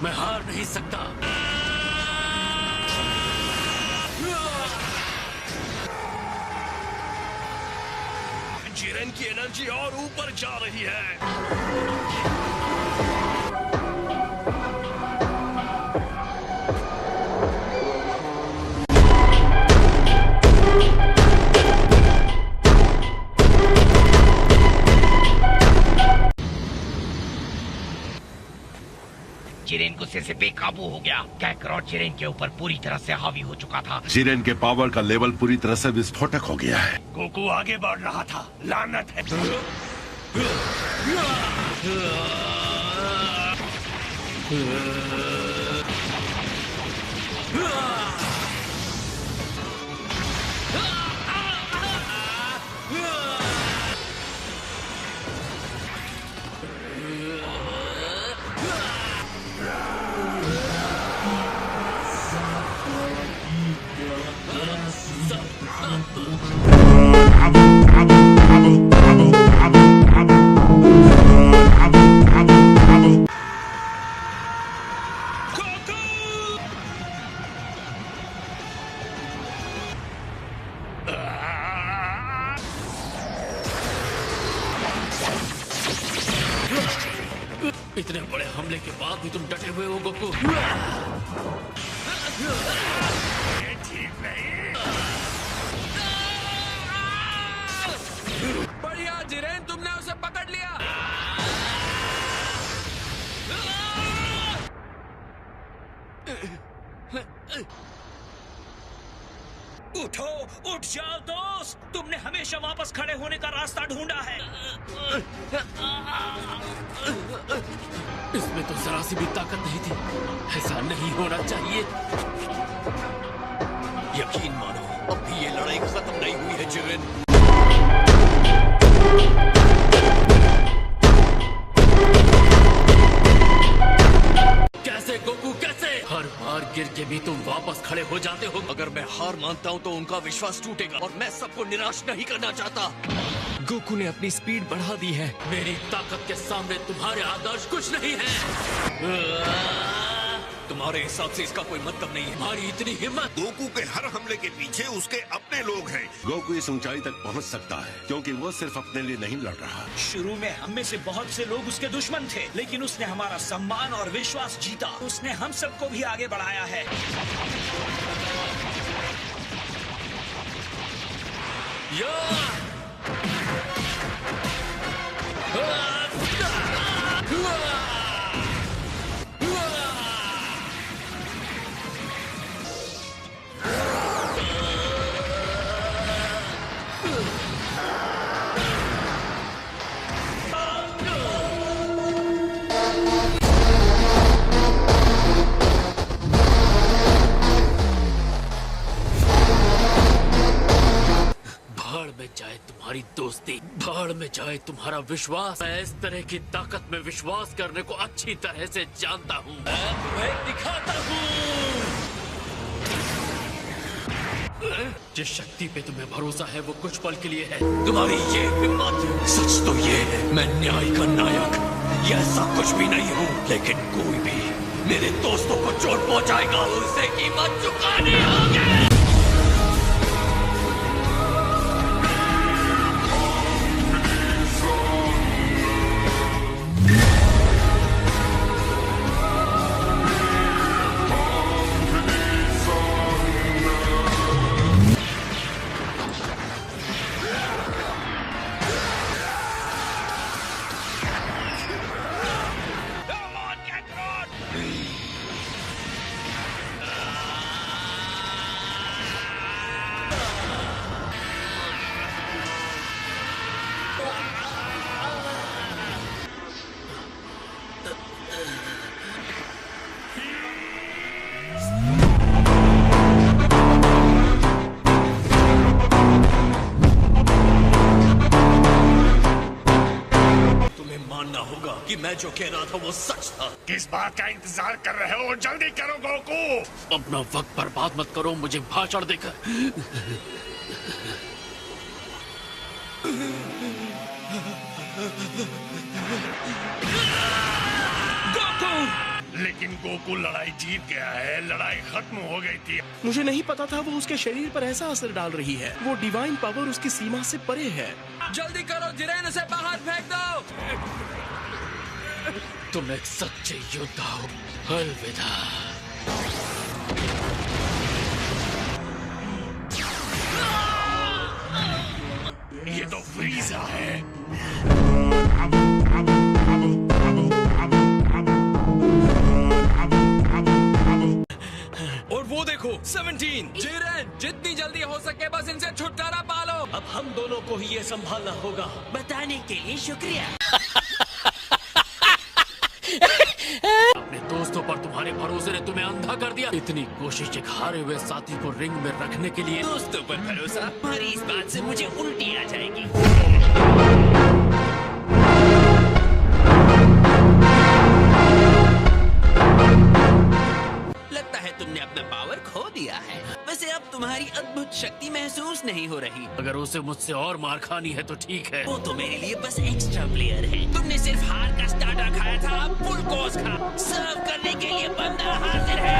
मैं हार नहीं सकता। जिरेन की एनर्जी और ऊपर जा रही है। जिरेन गुस्से से बेकाबू हो गया। कैकरॉट जिरेन के ऊपर पूरी तरह से हावी हो चुका था। जिरेन के पावर का लेवल पूरी तरह से विस्फोटक हो गया है। गोकू आगे बढ़ रहा था। लानत है। इतने बड़े हमले के बाद भी तुम डटे हुए हो गोकू। ठीक नहीं। बढ़िया जिरेन, तुमने उसे पकड़ लिया। उठो, उठ जाओ दोस्त। तुमने हमेशा वापस खड़े होने का रास्ता ढूंढा है। इसमें तो जरा सी भी ताकत नहीं थी। ऐसा नहीं होना चाहिए। यकीन मानो, अब भी ये लड़ाई खत्म नहीं हुई है जिरेन। कैसे गोकू, कैसे? हर बार गिर के भी तुम वापस खड़े हो जाते हो। अगर मैं हार मानता हूँ तो उनका विश्वास टूटेगा और मैं सबको निराश नहीं करना चाहता। गोकू ने अपनी स्पीड बढ़ा दी है। मेरी ताकत के सामने तुम्हारे आदर्श कुछ नहीं है। तुम्हारे हिसाब से इसका कोई मतलब नहीं है। तुम्हारी इतनी हिम्मत। गोकू के हर हमले के पीछे उसके अपने लोग हैं। गोकू इस ऊंचाई तक पहुंच सकता है क्योंकि वो सिर्फ अपने लिए नहीं लड़ रहा। शुरू में हम में से बहुत से लोग उसके दुश्मन थे, लेकिन उसने हमारा सम्मान और विश्वास जीता। उसने हम सबको भी आगे बढ़ाया है। भाड़ में जाए तुम्हारी दोस्ती, भाड़ में जाए तुम्हारा विश्वास। मैं इस तरह की ताकत में विश्वास करने को अच्छी तरह से जानता हूँ। मैं तुम्हें दिखाता हूँ। जिस शक्ति पे तुम्हें भरोसा है वो कुछ पल के लिए है। तुम्हारी ये हिम्मत। सच तो ये है, मैं न्याय का नायक ये ऐसा कुछ भी नहीं हूँ, लेकिन कोई भी मेरे दोस्तों को चोट पहुँचाएगा उसे कीमत चुकानी होगी। कि मैं जो कह रहा था वो सच था। किस बात का इंतजार कर रहे हो? जल्दी करो गोकू। अपना वक्त बर्बाद मत करो मुझे भाषण देकर। गोकू! लेकिन गोकू लड़ाई जीत गया है। लड़ाई खत्म हो गई थी। मुझे नहीं पता था वो उसके शरीर पर ऐसा असर डाल रही है। वो डिवाइन पावर उसकी सीमा से परे है। जल्दी करो जिरेन, उसे बाहर फेंक दो। तुम एक सच्चे योद्धा हो। अलविदा। ये तो फ्रीजा है। और वो देखो 17। जिरेन, जितनी जल्दी हो सके बस इनसे छुटकारा पालो। अब हम दोनों को ही ये संभालना होगा। बताने के लिए शुक्रिया। अपने दोस्तों पर तुम्हारे भरोसे ने तुम्हें अंधा कर दिया। इतनी कोशिश एक हारे हुए साथी को रिंग में रखने के लिए। दोस्तों पर भरोसा, तुम्हारी इस बात से मुझे उल्टी आ जाएगी। लगता है तुमने अपना पावर खो दिया है। वैसे अब तुम्हारी अद्भुत शक्ति महसूस नहीं हो रही। अगर उसे मुझसे और मार खानी है तो ठीक है। वो तो मेरे लिए बस एक्स्ट्रा प्लेयर है। तुमने सिर्फ हार का स्टार्टर खाया था, अब फुल कोर्स खा। सर्व करने के लिए बंदा हाजिर है।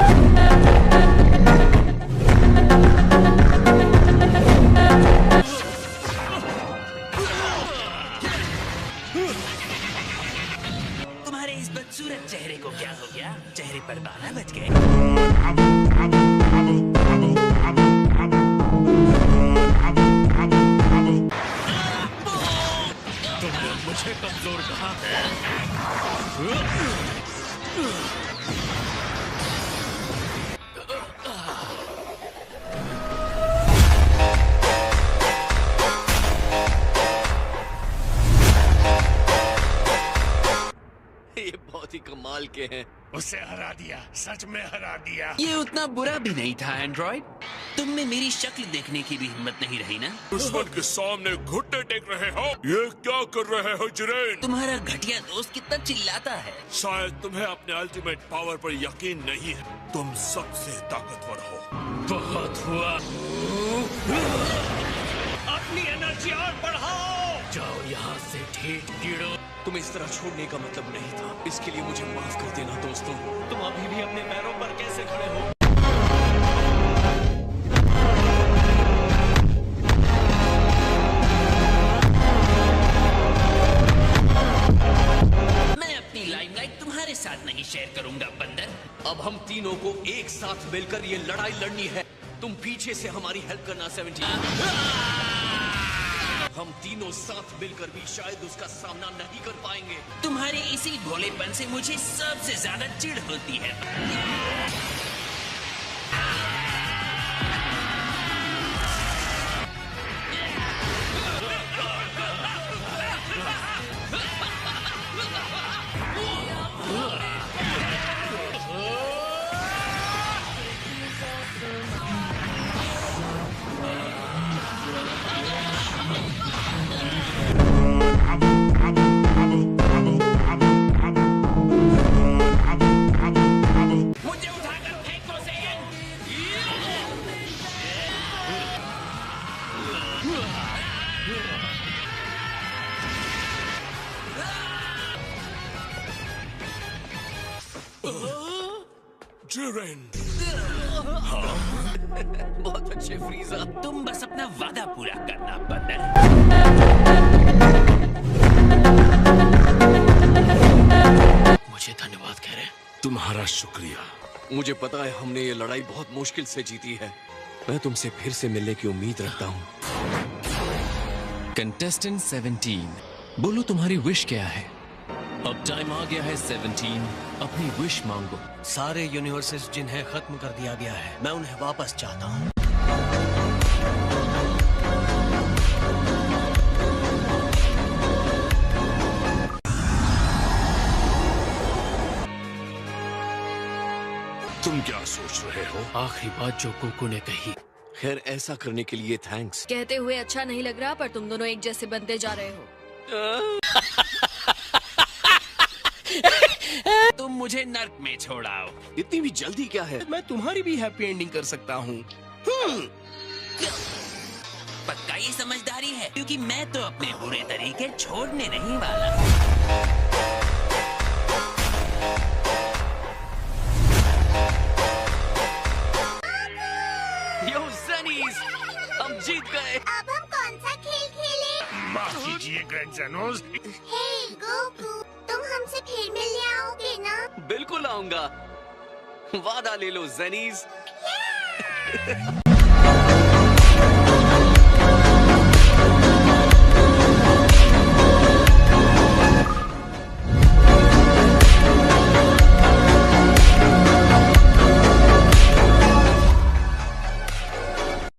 तुम्हारे इस बदसूरत चेहरे को क्या हो गया? चेहरे पर बाल बच गए। तुमने मुझे कमजोर कहा है। ये बहुत ही कमाल के हैं। उसे हरा दिया, सच में हरा दिया। ये उतना बुरा भी नहीं था एंड्रॉइड। तुम में मेरी शक्ल देखने की भी हिम्मत नहीं रही ना? दुश्मन के सामने घुटने टेक रहे हो। ये क्या कर रहे हो जिरेन? तुम्हारा घटिया दोस्त कितना चिल्लाता है। शायद तुम्हें अपने अल्टीमेट पावर पर यकीन नहीं है। तुम सबसे ताकतवर हो। बहुत हुआ। अपनी एनर्जी और बढ़ाओ। जाओ यहाँ से ठीक कीड़ो। तुम इस तरह छोड़ने का मतलब नहीं था। इसके लिए मुझे माफ कर देना दोस्तों। तुम अभी भी अपने पैरों पर कैसे खड़े हो? मैं अपनी लाइमलाइट तुम्हारे साथ नहीं शेयर करूंगा बंदर। अब हम तीनों को एक साथ मिलकर ये लड़ाई लड़नी है। तुम पीछे से हमारी हेल्प करना 17। हम तीनों साथ मिलकर भी शायद उसका सामना नहीं कर पाएंगे। तुम्हारे इसी भोलेपन से मुझे सबसे ज्यादा चिढ़ होती है। मुझे उठाकर फेंको सेयन। जिरेन, बहुत अच्छे फ्रीजा। तुम बस अपना वादा पूरा करना बंदर। मुझे धन्यवाद कह रहे। तुम्हारा शुक्रिया। मुझे पता है हमने ये लड़ाई बहुत मुश्किल से जीती है। मैं तुमसे फिर से मिलने की उम्मीद रखता हूँ। कंटेस्टेंट 17, बोलो तुम्हारी विश क्या है? अब टाइम आ गया है 17, अपनी विश मांगो। सारे यूनिवर्सेस जिन्हें खत्म कर दिया गया है, मैं उन्हें वापस चाहता हूँ। तुम क्या सोच रहे हो? आखिरी बात जो गोकू ने कही। खैर ऐसा करने के लिए थैंक्स। कहते हुए अच्छा नहीं लग रहा, पर तुम दोनों एक जैसे बनते जा रहे हो। तुम मुझे नर्क में छोड़ाओ। इतनी भी जल्दी क्या है? मैं तुम्हारी भी हैप्पी एंडिंग कर सकता हूँ। पक्का ये समझदारी है, क्योंकि मैं तो अपने बुरे तरीके छोड़ने नहीं वाला। लीजिए ग्रैंडसनोस। हे गोकू, तुम हमसे फिर मिलने आओगे ना? बिल्कुल आऊंगा, वादा ले लो जनीज।